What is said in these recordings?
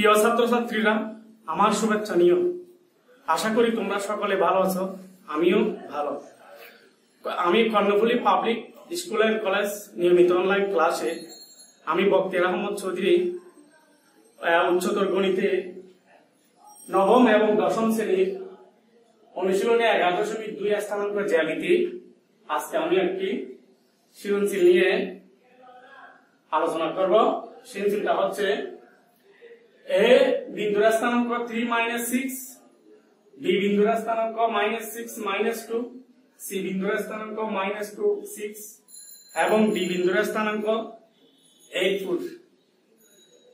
প্রিয় ছাত্রছাত্রীরা, আমার শুভেচ্ছা নিও। আশা করি তোমরা সকলে ভালো আছো, আমিও ভালো। আমি Karnaphuli public school and college নিয়মিত অনলাইন ক্লাসে আমি বক্তিয়ার আহমদ চৌধুরী উচ্চতর গণিতে নবম এবং দশম শ্রেণীর অনুশীলনে 11.2 স্থানাঙ্ক জ্যামিতি আজকে আমি একটি সৃজনশীল নিয়ে আলোচনা করব। সৃজনশীলটা হচ্ছে এ বিন্দুর স্থানাঙ্ক 3 - 6, বি বিন্দুর স্থানাঙ্ক -6 - 2, সি বিন্দুর স্থানাঙ্ক -2 6 এবং ডি বিন্দুর স্থানাঙ্ক 8 ফুট।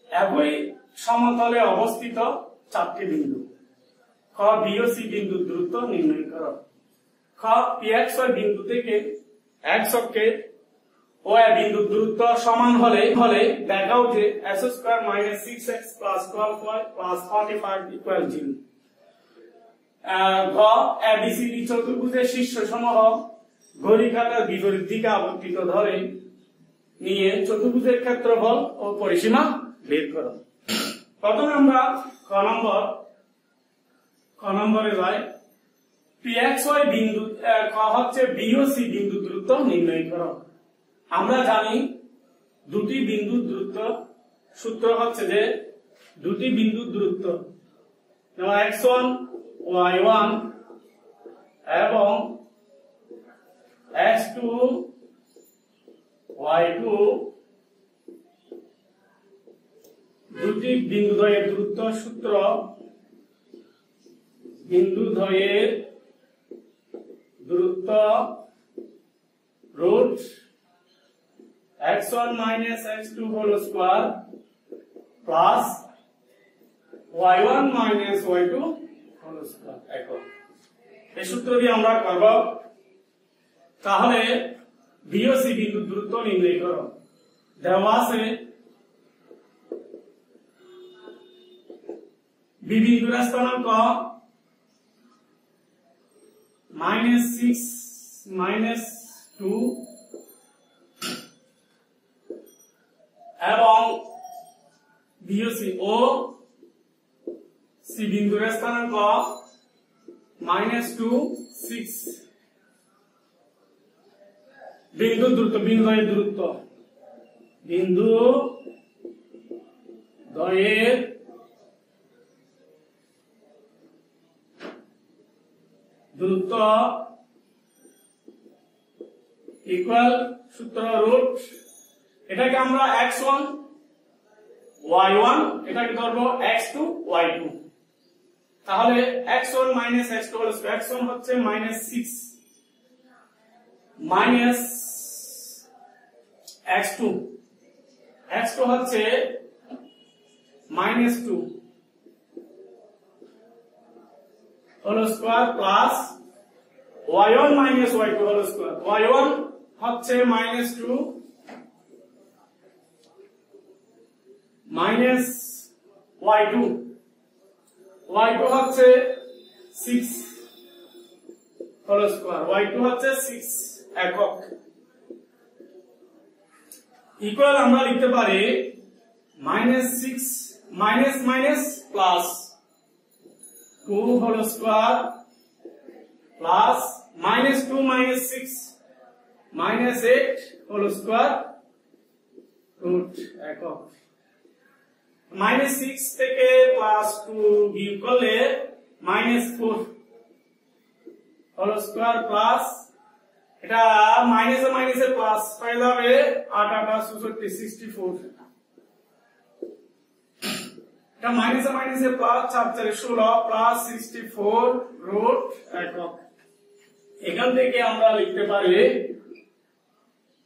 একই সমতলে অবস্থিত চারটি বিন্দু। খ, বি ও সি বিন্দুর দূরত্ব নির্ণয় করো। খ, পি এক্স ওয়াই বিন্দু থেকে এক্স অক্ষে ও এ বিন্দুর দূরত্ব সমান হলে দেখাও যে x² - 6x + 12y + 45 = 0। গ, এবিসিডি চতুর্ভুজের শীর্ষসমূহ ঘড়ি কাঁটার বিপরীত দিকে আবর্তিত ধরে নিয়ে চতুর্ভুজের ক্ষেত্রফল ও পরিসীমা বের করো। প্রথমে আমরা ক নম্বরে যাই। pxy বিন্দু ক হচ্ছে বি ও সি বিন্দু দূরত্ব নির্ণয় করো। আমরা জানি দুটি বিন্দুর দূরত্ব সূত্র হচ্ছে যে দুটি বিন্দুর দূরত্ব x1 y1 এবং x2 y2 দুটি বিন্দুদ্বয়ের দূরত্ব সূত্র বিন্দুদ্বয়ের দূরত্ব root x1 - x2 whole square plus y1 - y2 whole square। এখন এই সূত্র দিয়ে আমরা করব। তাহলে বি ও সি বিন্দুর দূরত্ব নির্ণয় করো। দেওয়া আছে বি বিন্দুর স্থানাঙ্ক -6 - 2 এবং বিওসি ও সি বিন্দুর স্থানাঙ্ক -2 6। বিন্দু দূরত্ব বিন্দুদ্বয়ের দূরত্ব ইকুয়াল সূত্র রুট, এটাকে আমরা x1 y1 এটাকে ধরবো x2 y2। তাহলে x1 - x2 হলো x1 হচ্ছে -6 মাইনাস x2 হচ্ছে -2 whole square plus y1 - y2 whole square. y1 হচ্ছে -2 মাইনাস y2 হচ্ছে 6 হোল স্কয়ার। y2 হচ্ছে 6 একক। ইকুয়াল আমরা লিখতে পারি -6 minus plus 2 whole square plus -2 - 6 -8 whole square root একক। -6 থেকে +2 বিয়োগ করলে -4 হোল স্কয়ার প্লাস এটা মাইনাসে মাইনাসে প্লাস হয়ে যাবে 8 8 64 64। এটা মাইনাসে মাইনাসে প্লাস 4 4 16 প্লাস 64 রুট একক। এখান থেকে আমরা লিখতে পারি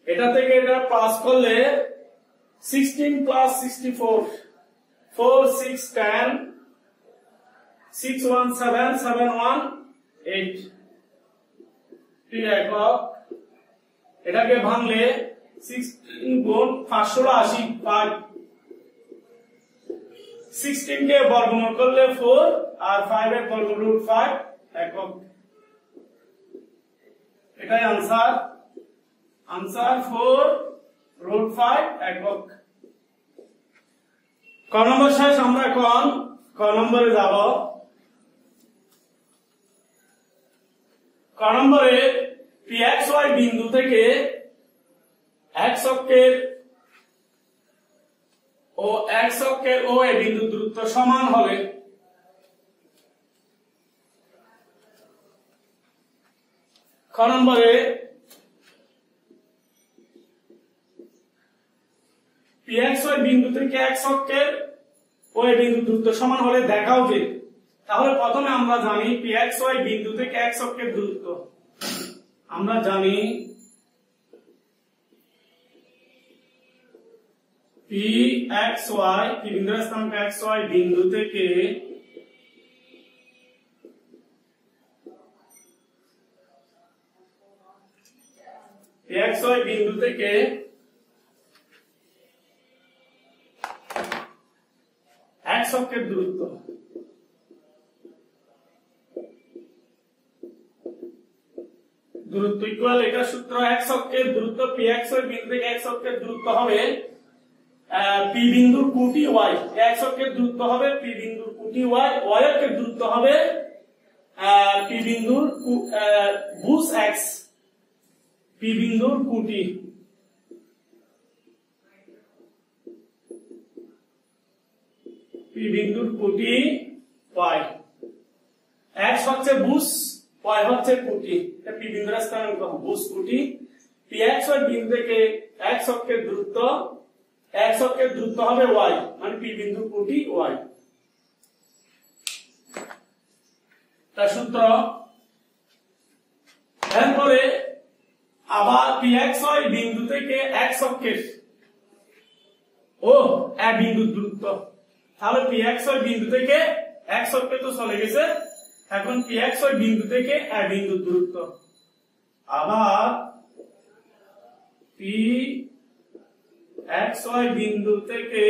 এটা থেকে এটা প্লাস করলে 16 + 64 4 6 10 6 1 7 7 1 8 একক। এটাকে ভাঙলে 16 গুণ 5 16 80 5। 16 কে বর্গমূল করলে 4 আর 5 এর বর্গমূল রুট 5 একক। এটাই आंसर 4 রুট 5 একক। ক নম্বর শেষ। আমরা এখন ক নম্বরে যাব। ক নম্বরে pxy বিন্দু থেকে x অক্ষের ও x অক্ষের ও এ বিন্দু দূরত্ব সমান হলে খ নম্বরে pxy বিন্দু থেকে x অক্ষের ও এ বিন্দু দূরত্ব সমান হলে দেখাও যে। তাহলে প্রথমে আমরা জানি pxy বিন্দু থেকে x অক্ষের দূরত্ব আমরা জানি pxy কি বিন্দুর স্থানাঙ্ক xy বিন্দু থেকে pxy বিন্দু থেকে x অক্ষের দূরত্ব ইকুয়াল এটা সূত্র x অক্ষের দূরত্ব pxy বিন্দু থেকে x অক্ষের দূরত্ব হবে p বিন্দুর কোটি y, x অক্ষের দূরত্ব হবে p বিন্দুর কোটি y, y অক্ষের দূরত্ব হবে p বিন্দুর ভুজ x, p বিন্দুর কোটি y, x হচ্ছে ভুজ, y হচ্ছে কোটি, p বিন্দুর স্থানাঙ্ক ভুজ কোটি। pxy বিন্দু থেকে x অক্ষের দূরত্ব হবে y, মানে p বিন্দুর কোটি y। তার সূত্র। এরপরে আবার pxy বিন্দু থেকে x অক্ষের ও এ বিন্দুর দূরত্ব, তাহলে pxy বিন্দু থেকে x অক্ষে তো চলে গেছে, এখন pxy বিন্দু থেকে এ বিন্দুর দূরত্ব আবার pxy বিন্দু থেকে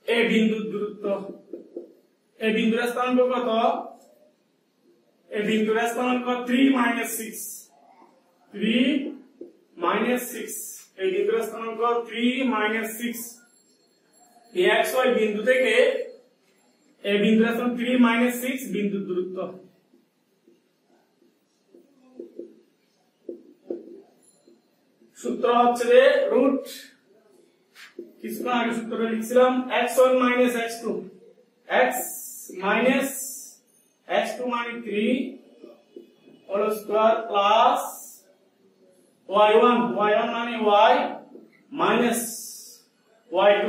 এ বিন্দুর দূরত্ব, এ বিন্দুর স্থানাঙ্ক কত? এ বিন্দুর স্থানাঙ্ক 3 - 6, 3 - 6, এই বিন্দুর স্থানাঙ্ক 3 - 6। pxy বিন্দু থেকে এ বিন্দুর স্থানাঙ্ক 3 - 6 বিন্দুর দূরত্ব। সূত্র হচ্ছে যে রুট, কিছুক্ষণ আগে সূত্রটা লিখছিলাম x1 - x2, x - x2 মানে 3 হোল স্কয়ার প্লাস y1 মানে y মাইনাস y2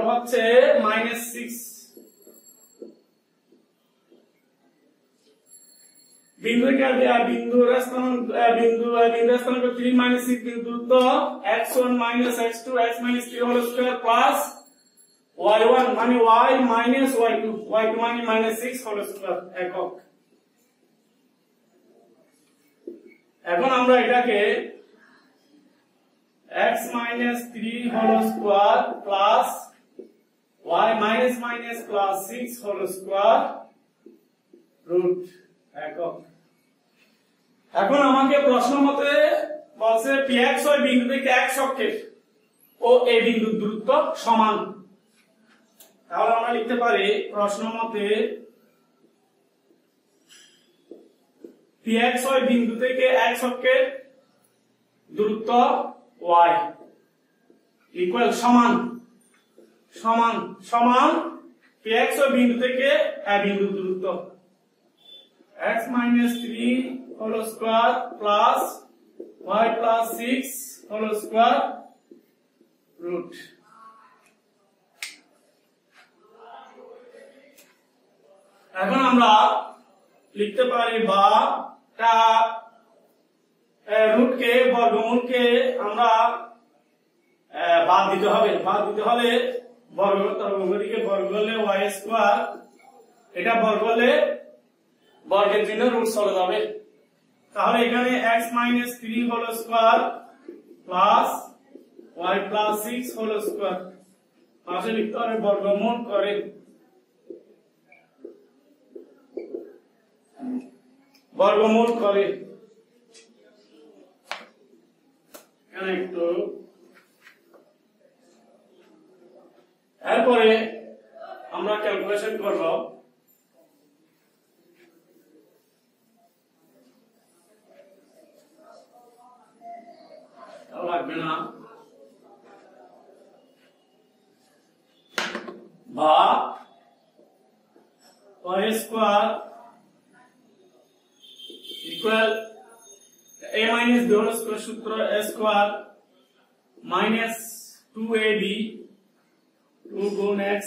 হচ্ছে -6। বিন্দুর স্থানাঙ্ক 3 - 6 বিন্দু দূরত্ব x1 - x2 x - 3 whole square plus y1 মানে y মাইনাস y2 মানে -6 হোল স্কয়ার একক। এখন আমরা এটাকে x - 3 whole square plus y plus 6 whole square root একক। এখন আমাকে প্রশ্ন মতে বলছে pxy বিন্দু থেকে x অক্ষের ও এ বিন্দুর দূরত্ব সমান, তাহলে আমরা লিখতে পারি প্রশ্ন মতে pxy বিন্দু থেকে x অক্ষের দূরত্ব y ইকুয়াল সমান pxy বিন্দু থেকে এ বিন্দুর দূরত্ব x - 3 whole square plus y plus 6 whole square root. এখন আমরা লিখতে পারি বা রুটকে বর্গমূলকে আমরা বাদ দিতে হবে, বর্গ করতে বর্গ হলে y স্কয়ার, এটা বর্গ হলে বর্গের চিহ্ন রুট চলে যাবে, তাহলে এখানে x - 3 whole square plus y plus 6 whole square পাশে লিখতে হবে বর্গমূল করে এখানে একটু এরপরে আমরা ক্যালকুলেশন করব লাগবে না বা y square equal a minus b whole square সূত্র a স্কয়ার মাইনাস 2ab 2 গুণ x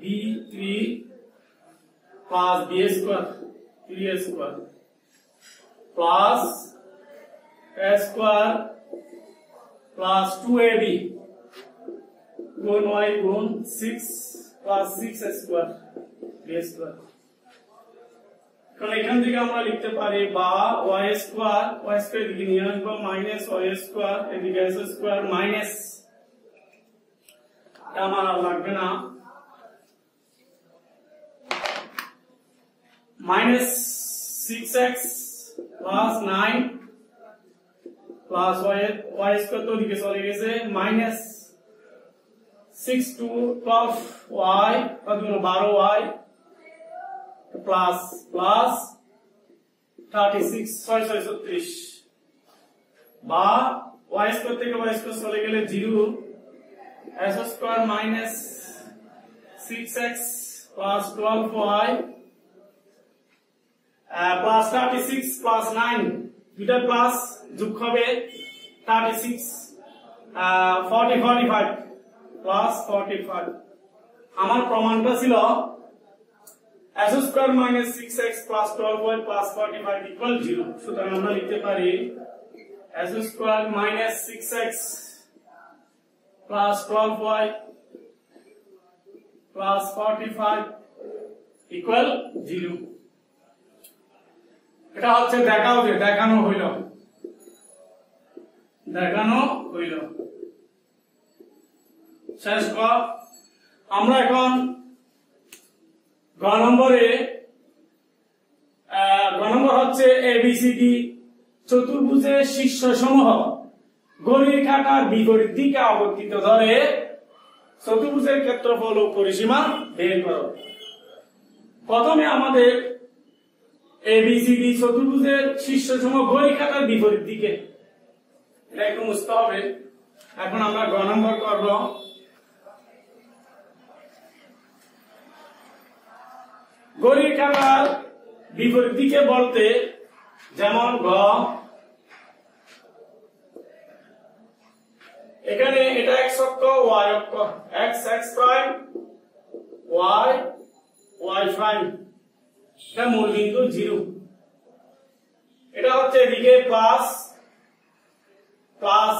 b 3 plus b square 3a square plus a square plus 2ab গুণ y গুণ 6 প্লাস 6 স্কয়ার b স্কয়ার। কারণ এখান থেকে আমরা লিখতে পারি বা y স্কয়ার এদিকে নিয়ে আসবো মাইনাস y স্কয়ার এদিকে s স্কয়ার মাইনাস আমার আর লাগবে না minus 6x plus 9 plus y square তো দিকে চলে গেছে মাইনাস 6 to 12y অথবা 12y প্লাস প্লাস 36 36 বা y স্কয়ার থেকে y স্কয়ার চলে গেলে 0 s square minus 6x plus 12y plus 36 plus 9 দুটো প্লাস যোগ হবে 36 45 প্লাস 45 আমার প্রমাণটা ছিল s square minus 6x plus 12y plus 45 equal 0 সুতরাং আমরা লিখতে পারি s square minus 6x plus 12y plus 45 equal 0 এটা হচ্ছে দেখানো হইল শেষ কর। আমরা এখন গ নম্বর হচ্ছে এবিসিডি চতুর্ভুজের শীর্ষসমূহ ঘড়ির কাঁটার বিপরীত দিকে আবর্তিত ধরে চতুর্ভুজের ক্ষেত্রফল ও পরিসীমা বের করো। প্রথমে আমাদের এবিসিডি চতুর্ভুজের শীর্ষসমূহ ঘড়ির কাঁটার বিপরীত দিকে এটা একটু বুঝতে হবে। এখন আমরা গ নম্বর করব। ঘড়ির কাঁটার বিপরীত দিকে বলতে যেমন গ এখানে এটা x অক্ষ y অক্ষ x x prime y y prime এটা মূল বিন্দু 0 এটা হচ্ছে এদিকে প্লাস প্লাস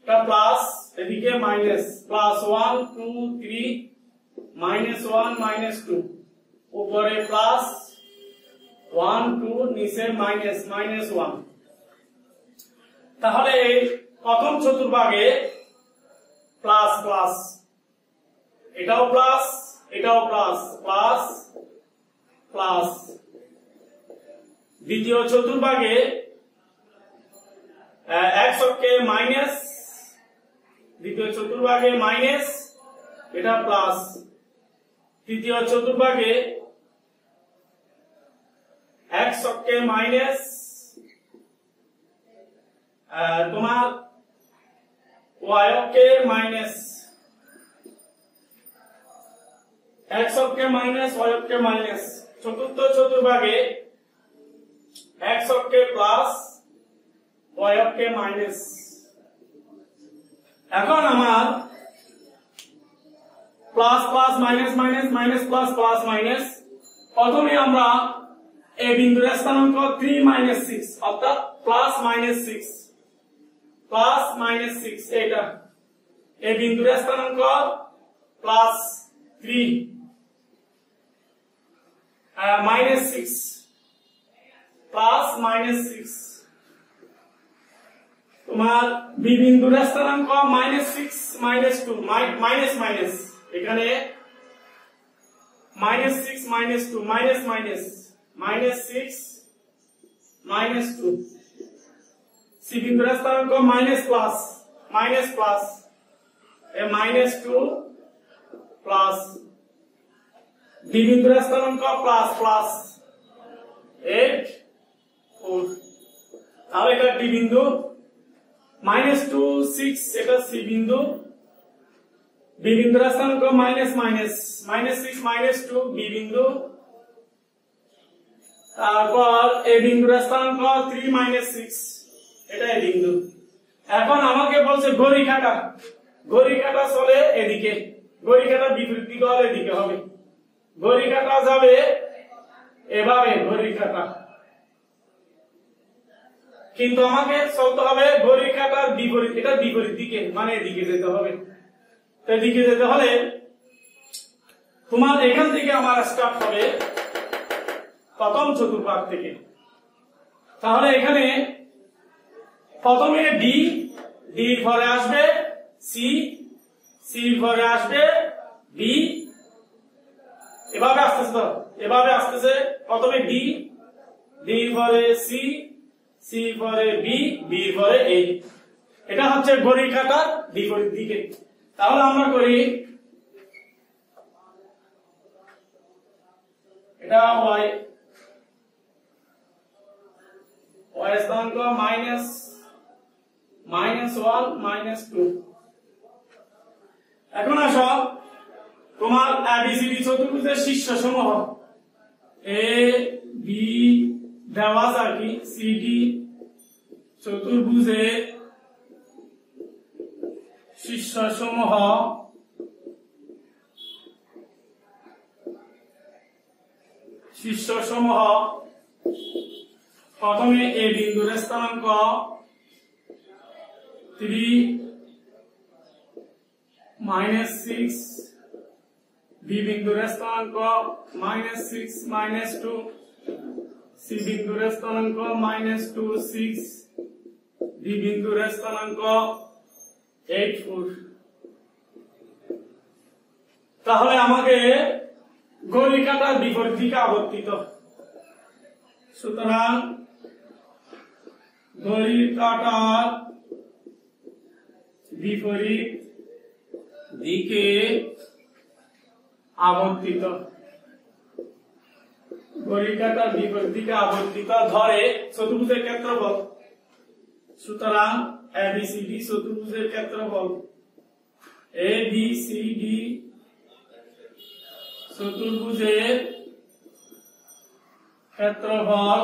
এটা প্লাস এদিকে মাইনাস প্লাস 1 2 3 মাইনাস 1 মাইনাস 2 উপরে প্লাস 1 2 নিচে মাইনাস মাইনাস 1। তাহলে প্রথম চতুর্ভাগে প্লাস প্লাস এটাও প্লাস এটাও প্লাস প্লাস প্লাস দ্বিতীয় চতুর্ভাগে x অক্ষে মাইনাস দ্বিতীয় চতুর্ভাগে মাইনাস এটা প্লাস তৃতীয় চতুর্ভাগে x অক্ষে মাইনাস তোমার y অক্ষে মাইনাস x অক্ষে মাইনাস y অক্ষে মাইনাস চতুর্থ চতুর্ভাগে x অক্ষে প্লাস y অক্ষে মাইনাস। এখন আমার plus plus minus minus minus plus plus minus প্রথমে আমরা এ বিন্দুর স্থানাঙ্ক 3 মাইনাস 6 অর্থাৎ প্লাস মাইনাস 6 প্লাস মাইনাস 6 এটা এ বিন্দুর স্থানাঙ্ক প্লাস 3 মাইনাস 6 প্লাস মাইনাস 6 তোমার বি বিন্দুর স্থানাঙ্ক মাইনাস 6 মাইনাস 2 মাইনাস মাইনাস এখানে minus 6 minus 2 minus minus minus 6 -2 C বিন্দুর স্থানাঙ্ক minus plus A -2 plus D বিন্দুর স্থানাঙ্ক প্লাস 8 4 তাহলে এটা ডি বিন্দু -2 6 এটা সি বিন্দু বি বিন্দুর স্থানাঙ্ক -6 -2 বি বিন্দু তারপর এ বিন্দুর স্থানাঙ্ক 3 -6 এটা এ বিন্দু এখন আমাকে বলছে ঘড়ি কাটা চলে এদিকে ঘড়ি কাটা বিপরীত দিকে হলে এদিকে হবে ঘড়ি কাটা যাবে এভাবে ঘড়ি কাটা কিন্তু আমাকে চলতে হবে ঘড়ি কাটার বিপরীত এটা বিপরীত দিকে মানে এদিকে যেতে হবে তো এদিকে যেতে হলে তোমার এখান থেকে আমার স্টার্ট হবে প্রথম চতুর্ভাগ থেকে তাহলে এখানে প্রথমে ডি ডির পরে আসবে সি সির পরে আসবে বি এভাবে আসতেছে প্রথমে ডি ডির পরে সি সি পরে বি বি পরে এ এটা হচ্ছে ঘড়ির কাঁটার বিপরীত দিকে তাহলে আমরা করি এটা হয় y স্থানাঙ্ক -1 -2 এখন আসো তোমার ABCD চতুর্ভুজের শীর্ষসমূহ এ বি দেওয়া যায় কি সিডি চতুর্ভুজের শীর্ষসমূহ প্রথমে এ বিন্দুর স্থানাঙ্ক 3 -6 বি বিন্দুর স্থানাঙ্ক -6 -2 সি বিন্দুর স্থানাঙ্ক -2 6 ডি বিন্দুর স্থানাঙ্ক 8 4 তাহলে আমাকে ঘড়ি কাঁটার বিপরীত দিকে আবর্তিত সুতরাং ঘড়ির কাঁটার বিপরীত দিকে আবর্তিত ঘড়ির কাঁটার বিপরীত দিকে আবর্তিত ধরে চতুর্ভুজের ক্ষেত্রফল সুতরাং ABCD চতুর্ভুজের ক্ষেত্রফল ABCD চতুর্ভুজের ক্ষেত্রফল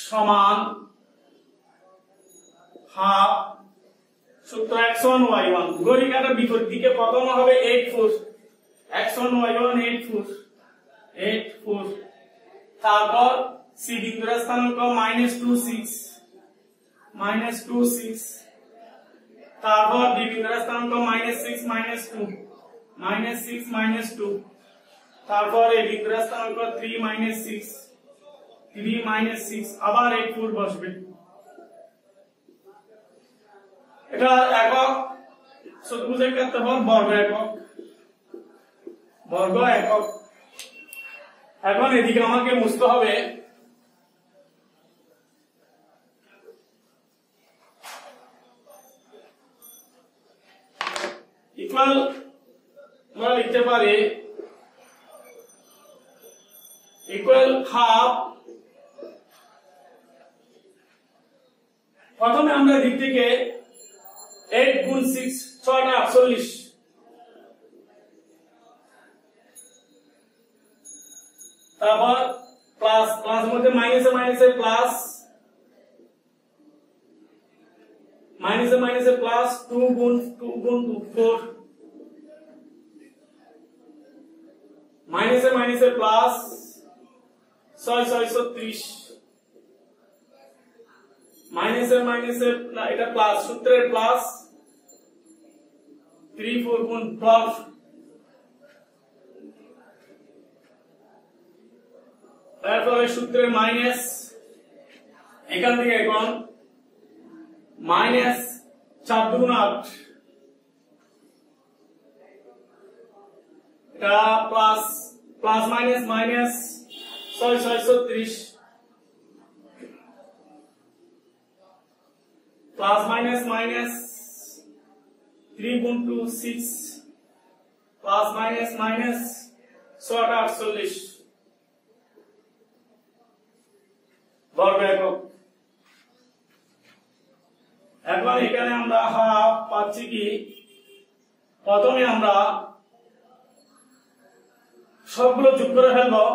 সমান হাফ সূত্র x1 y1 ঘড়ি কাঁটার বিপরীত দিকে প্রথম হবে 8 4 x1 y1 8 4 তারপর সি বিন্দুর স্থানাঙ্ক -2 6 তারপর ডি বিন্দুর স্থানাঙ্ক -6 -2 তারপর এ বিন্দুর স্থানাঙ্ক 3 -6 আবার 8 4 বসবে এটা একক চতুর্ভুজের ক্ষেত্রফল বর্গ একক এখন এদিকে আমাকে মুছতে হবে ইকুয়াল আমরা লিখতে পারি ইকুয়াল হাফ প্রথমে আমরা দিক থেকে 8 গুণ 6 6টা 48 তারপর প্লাস মধ্যে মাইনাসে প্লাস মাইনাসে প্লাস 2 গুণ 4 মাইনাসে প্লাস 6 36 মাইনাসে এটা প্লাস সূত্রের প্লাস 3 4 গুণ 12 তারপরে সূত্রের মাইনাস এখান থেকে এখন মাইনাস 4 গুণ 8 এটা plus minus 6 plus minus minus 3 গুণ 2 6 প্লাস মাইনাস মাইনাস 48 বর্গ একক। এখন এখানে আমরা হাফ পাচ্ছি কি, প্রথমে আমরা সবগুলো যোগ করে ফেলবো।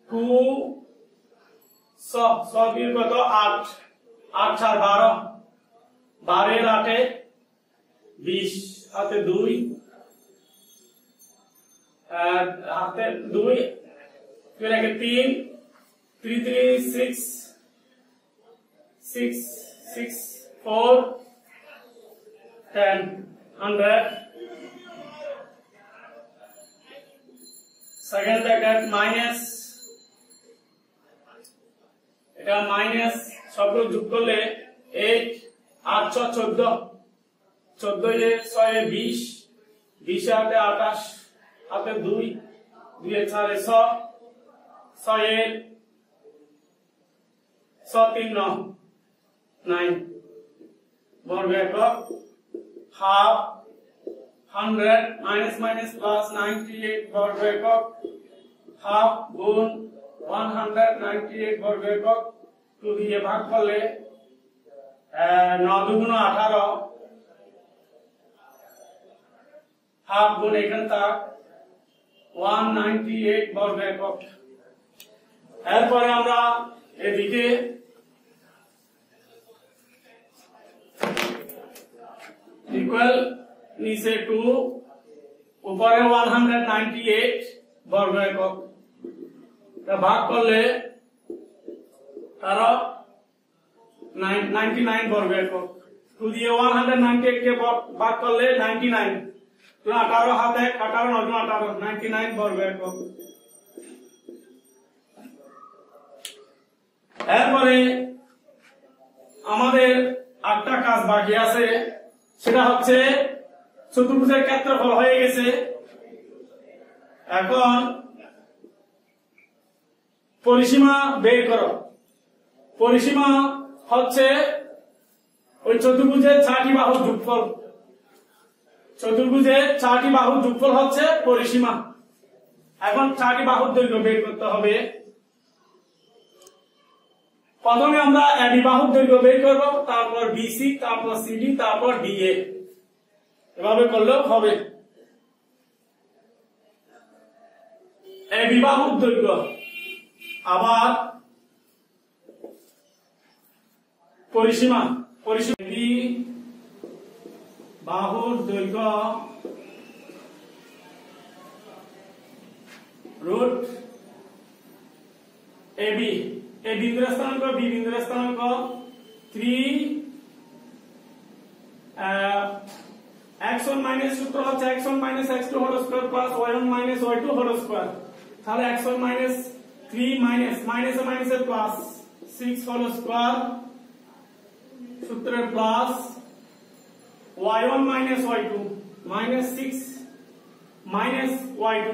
2 সব কত 8 8 4 12 12 এর 8 20 হাতে 2 হাতে 2 फिर आगे 3 3 3 6 6 6 4 10 100 সেকেন্ড ব্র্যাকেট মাইনাস, এটা মাইনাস সবগুলো যোগ করলে 8 8 6 14 14 এ 6 এ 20 20 হাতে 28 হাতে 2 2 এ 4 এ 6 6 এ 6 3 9 9 বর্গ একক। হাফ 100 মাইনাস মাইনাস প্লাস 98 বর্গ একক। হাফ গুণ 198 বর্গ একক 2 দিয়ে ভাগ করলে 9 দুগুণ 18 হাফ গুণ এখানে তাক 198 বর্গ একক। এরপরে আমরা এদিকে ইকুয়াল নিচে 2 উপরে 198 বর্গ একক, ভাগ করলে তারা 99 বর্গ একক। 2 দিয়ে 198 কে ভাগ করলে 99, 18 হাতে 18 9 18 99 বর্গ একক। এরপরে আমাদের একটা কাজ বাকি আছে, সেটা হচ্ছে চতুর্ভুজের ক্ষেত্রফল হয়ে গেছে। এখন পরিসীমা বের করো। পরিসীমা হচ্ছে ওই চতুর্ভুজের 6টি বাহুর যোগফল। চতুর্ভুজের 6টি বাহুর যোগফল হচ্ছে পরিসীমা। এখন 6টি বাহুর দৈর্ঘ্য বের করতে হবে। প্রথমে আমরা এবি বাহুর দৈর্ঘ্য বের করব, তারপর বিসি, তারপর সিডি, তারপর ডিএ। এভাবে করলেও হবে। এবি বাহুর দৈর্ঘ্য, আবার পরিসীমা। এবি বাহুর দৈর্ঘ্য রুট এবি, এ বিন্দুর স্থানাঙ্ক, বি বিন্দুর স্থানাঙ্ক 3 x1 মাইনাস সূত্র হচ্ছে x1 minus x2 whole square plus y1 minus y2 whole square. তাহলে x1 মাইনাস 3 মাইনাস মাইনাসে মাইনাসে প্লাস 6 হোল স্কয়ার সূত্রের plus y1 minus y2 minus 6 minus y2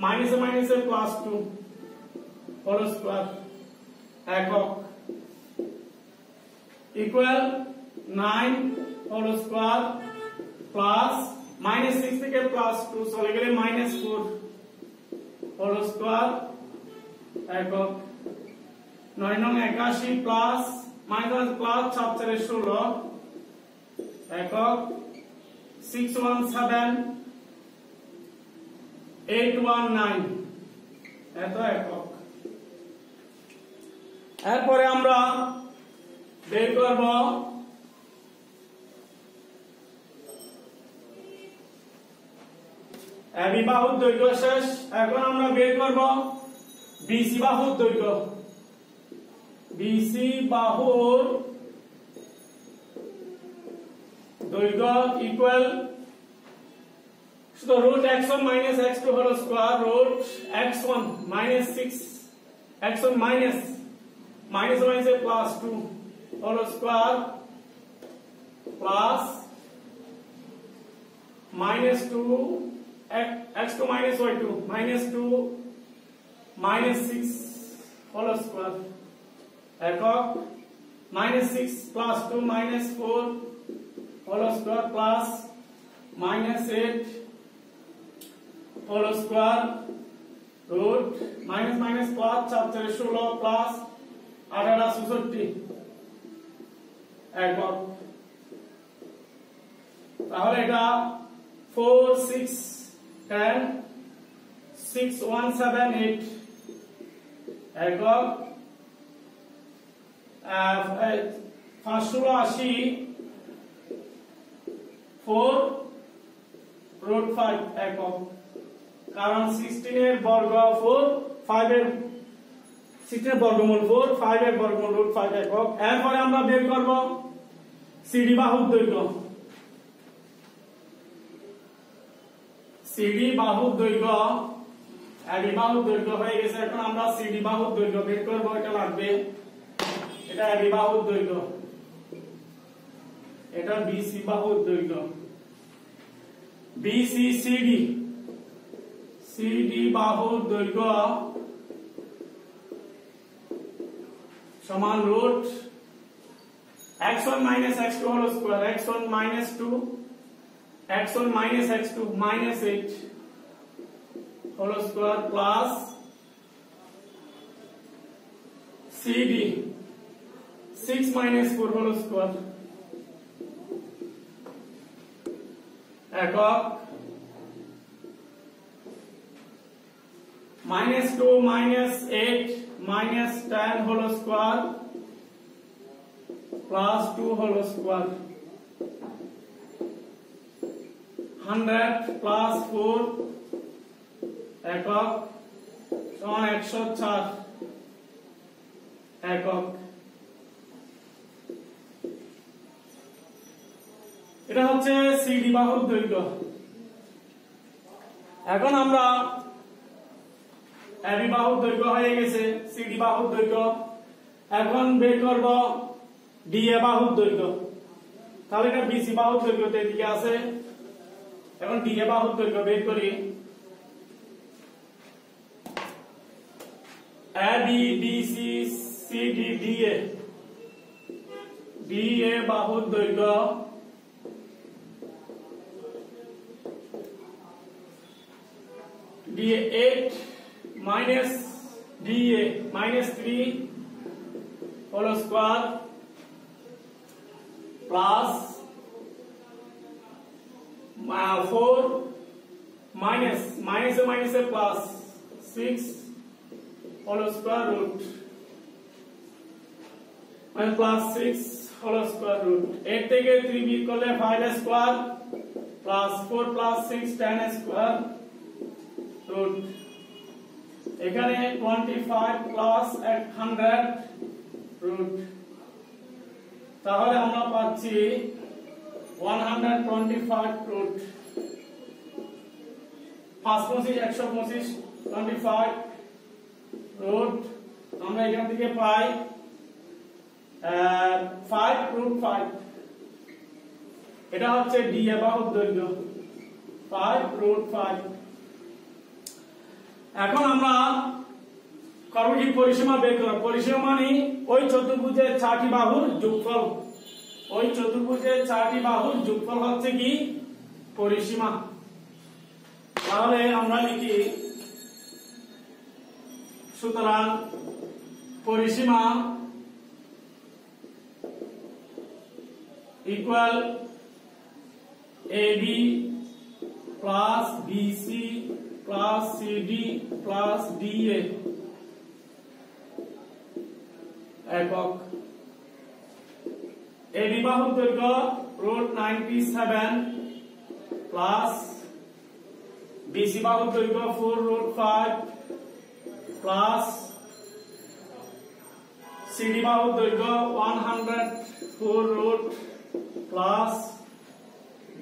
মাইনাসে মাইনাসে প্লাস 2 হোল স্কয়ার একক equal 9 whole square plus minus 6 থেকে plus 2 চলে গেলে মাইনাস 4 হোল স্কয়ার একক। 9 9 81 প্লাস মাইনাস প্লাস 4 16 একক। 617 819 এত একক। এরপরে আমরা বের করব এবি বাহুর দৈর্ঘ্য শেষ। এখন আমরা বের করব বিসি বাহুর দৈর্ঘ্য। বিসি বাহুর দৈর্ঘ্য equal so root x1 minus x2 whole square root x1 minus 6 x1 minus minus plus 2 whole square plus minus 2 x2 minus y2 minus 2 -6 whole square একক -6 plus 2 -4 whole square plus -8 whole square root minus minus plus 4 4 16 plus 18 64 একক। তাহলে এটা 4 6 10 6 1 7 8 একক। 580 4 root 5 একক, কারণ 16 এর বর্গ 4 5 এর 16 এর বর্গমূল 4 5 এর বর্গমূল রুট 5 একক। এরপরে আমরা বের করব সিডি বাহুর দৈর্ঘ্য। সিডি বাহুর দৈর্ঘ্য এবি বাহুর দৈর্ঘ্য হয়ে গেছে। এখন আমরা সিডি বাহুর দৈর্ঘ্য বের করব। এটা লাগবে, এটা এবি বাহুর দৈর্ঘ্য, এটা বিসি বাহুর দৈর্ঘ্য। বিসি সিডি সিডি বাহুর দৈর্ঘ্য সমান root x1 x2 whole square x1 2 x1 x2 -8 whole square plus CD 6 4 whole square একক। -2 -8 -10 whole square plus 2 whole square 100 plus 4 একক সমান 104 একক। এটা হচ্ছে সিডি বাহুর দৈর্ঘ্য। এখন আমরা এবি বাহুর দৈর্ঘ্য হয়ে গেছে, সিডি বাহুর দৈর্ঘ্য। এখন বের করব ডিএ বাহুর দৈর্ঘ্য। তাহলে এটা বিসি বাহুর দৈর্ঘ্য এদিকে আছে। এখন ডিএ বাহুর দৈর্ঘ্য বের করি। AB BC CD DA DA বাহুর দৈর্ঘ্য DA 8 minus DA -3 whole square plus 4 minus a plus 6 whole square root and plus 6 whole square root। 8 থেকে 3 বিয়োগ করলে 5 square plus 4 plus 6 10 square root। এখানে 25 plus 100 root। তাহলে আমরা পাচ্ছি 125 root। 5 25 125 25 root। আমরা এখান থেকে পাই 5 root 5। এটা হচ্ছে ডিএ বাহুর দৈর্ঘ্য 5 root 5। এখন আমরা করব কি পরিসীমা বের করব। পরিসীমা মানে ওই চতুর্ভুজের 6টি বাহুর যোগফল। ওই চতুর্ভুজের 6টি বাহুর যোগফল হচ্ছে কি পরিসীমা। তাহলে আমরা লিখি সুতরাং পরিসীমা equal AB plus BC plus CD plus DA একক। AB বাহুর দৈর্ঘ্য √97 plus BC বাহুর দৈর্ঘ্য 4√5 plus CD বাহুর দৈর্ঘ্য 104 plus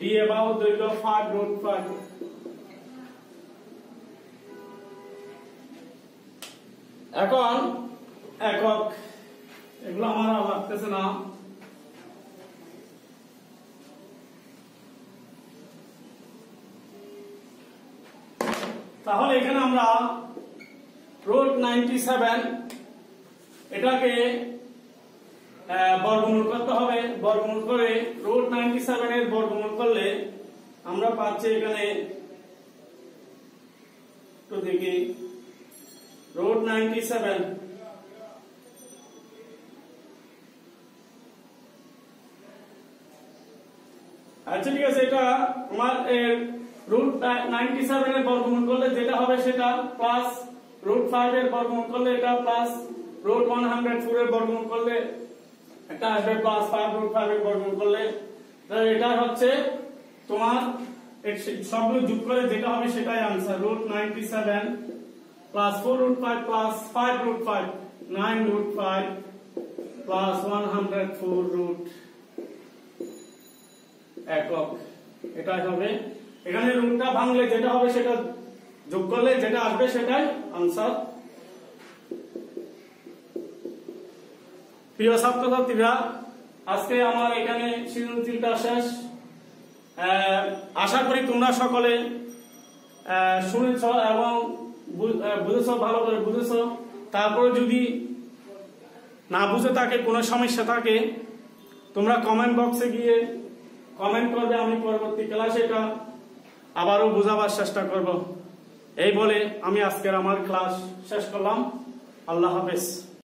DA বাহুর দৈর্ঘ্য 5√5। এখন একক, এগুলো আমার লাগতেছে না। তাহলে এখানে আমরা রুট 97 এটাকে বর্গমূল করতে হবে। বর্গমূল করে রুট 97 এর বর্গমূল করলে আমরা পাচ্ছি এখানে তো দেখি রুট 97 আচ্ছা ঠিক আছে, এটা আমার রুট 97 এর বর্গমূল করলে যেটা হবে সেটা প্লাস রুট 5 এর বর্গমূল করলে এটা প্লাস রুট 104 এর বর্গমূল করলে এটা আসবে প্লাস 5 রুট 5 এর বর্গমূল করলে এটা হচ্ছে তোমার সবগুলো যোগ করে যেটা হবে সেটাই answer root 97 plus 4 root 5 plus 5 root 5 9 root 5 plus 104 root একক, এটাই হবে। এখানে রুটটা ভাঙলে যেটা হবে সেটা যোগ করলে যেটা আসবে সেটাই आंसर। প্রিয় ছাত্রছাত্রীরা, আজকে আমার এখানে সৃজনশীলটা শেষ। আশা করি তোমরা সকলে শুনেছ এবং বুঝেছ, ভালো করে বুঝেছ। তারপরে যদি না বুঝে থাকে, কোনো সমস্যা থাকে, তোমরা কমেন্ট বক্সে গিয়ে কমেন্ট করবে, আমি পরবর্তী ক্লাসে এটা আবারও বোঝাবার চেষ্টা করব। এই বলে আমি আজকের আমার ক্লাস শেষ করলাম। আল্লাহ হাফেজ।